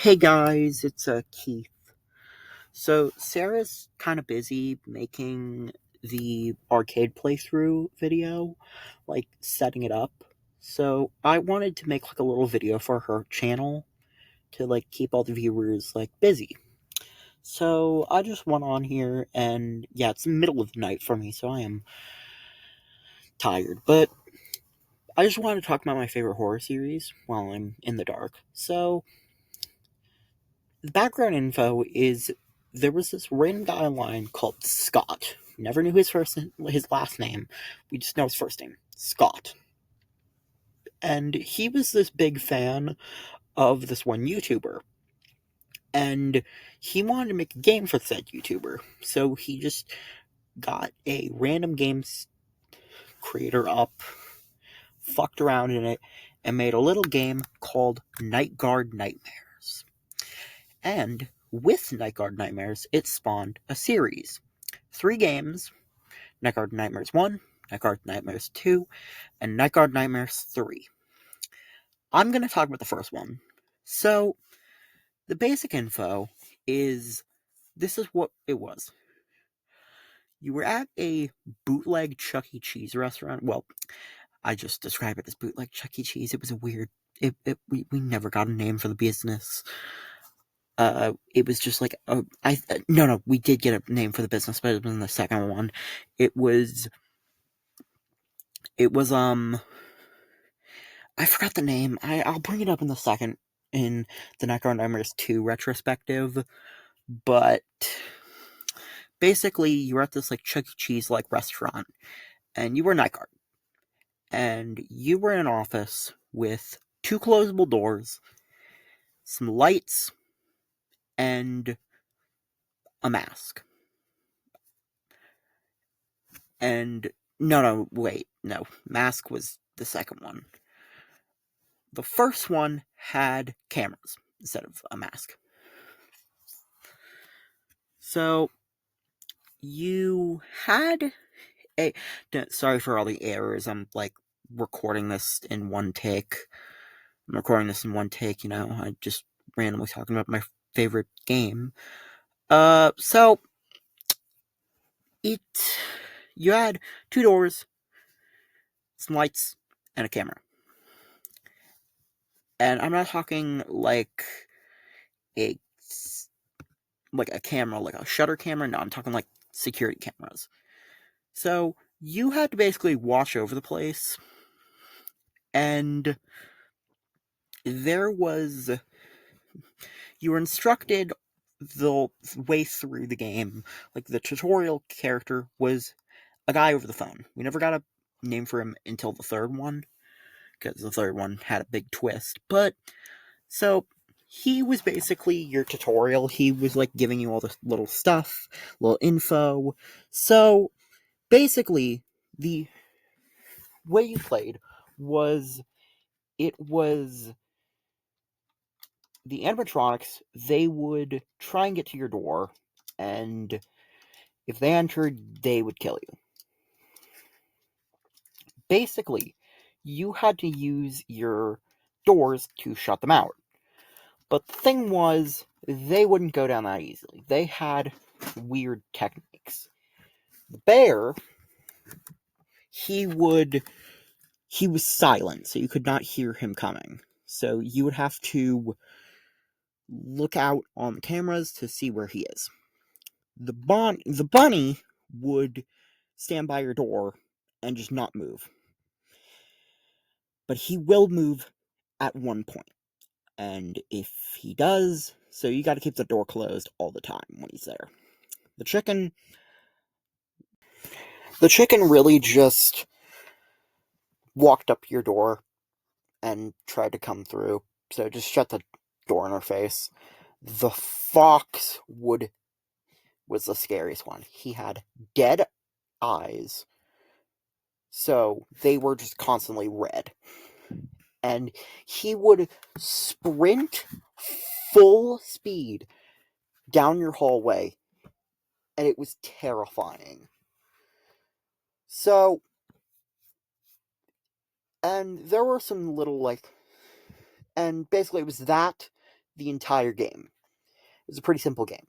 Hey guys, it's Keith. So Sarah's kind of busy making the arcade playthrough video, like setting it up. So I wanted to make like a little video for her channel to like keep all the viewers like busy. So I just went on here and yeah, it's the middle of the night for me, so I am tired. But I just wanted to talk about my favorite horror series while I'm in the dark. So the background info is there was this random guy online called Scott. Never knew his last name. We just know his first name, Scott. And he was this big fan of this one YouTuber. And he wanted to make a game for said YouTuber. So he just got a random games creator up, fucked around in it, and made a little game called Nightguard Nightmares. And with Nightguard Nightmares, it spawned a series. 3 games: Nightguard Nightmares 1, Nightguard Nightmares 2, and Nightguard Nightmares 3. I'm going to talk about the first one. So, the basic info is this is what it was. You were at a bootleg Chuck E. Cheese restaurant. Well, I just describe it as bootleg Chuck E. Cheese. It was a weird. We never got a name for the business. It was just like no, we did get a name for the business, but it was in the second one. It was I forgot the name. I'll bring it up in the second in the Nightguard Nightmares 2 retrospective, but basically you were at this like Chuck E. Cheese like restaurant, and you were Nightguard, and you were in an office with 2 closable doors, some lights, and a mask. And no, wait, no, mask was the second one. The first one had cameras instead of a mask. So you had a. Sorry for all the errors. I'm like recording this in one take. I just randomly talking about my favorite game. So it. You had 2 doors, some lights, and a camera. And I'm not talking a a camera, like a shutter camera. No, I'm talking like security cameras. So you had to basically watch over the place, and you were instructed the way through the game. Like the tutorial character was a guy over the phone. We never got a name for him until the third one, because the third one had a big twist. But so he was basically your tutorial. He was like giving you all the little stuff, little info. So basically, the way you played was it was the animatronics. They would try and get to your door, and if they entered, they would kill you. Basically, you had to use your doors to shut them out. But the thing was, they wouldn't go down that easily. They had weird techniques. The bear, he was silent, so you could not hear him coming. So you would have to look out on the cameras to see where he is. The bunny would stand by your door and just not move. But he will move at one point. And if he does, so you got to keep the door closed all the time when he's there. The chicken really just walked up your door and tried to come through. So just shut the door in her face. The fox was the scariest one. He had dead eyes, so they were just constantly red. And he would sprint full speed down your hallway, and it was terrifying. So, and there were some little and basically it was that, the entire game. It's a pretty simple game.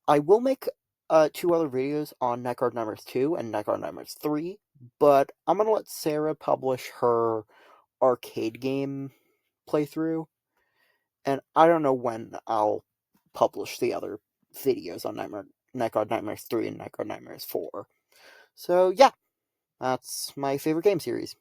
I will make 2 other videos on Nightguard Nightmares 2 and Nightguard Nightmares 3, but I'm going to let Sarah publish her arcade game playthrough, and I don't know when I'll publish the other videos on Nightguard Nightmares 3 and Nightguard Nightmares 4. So yeah, that's my favorite game series.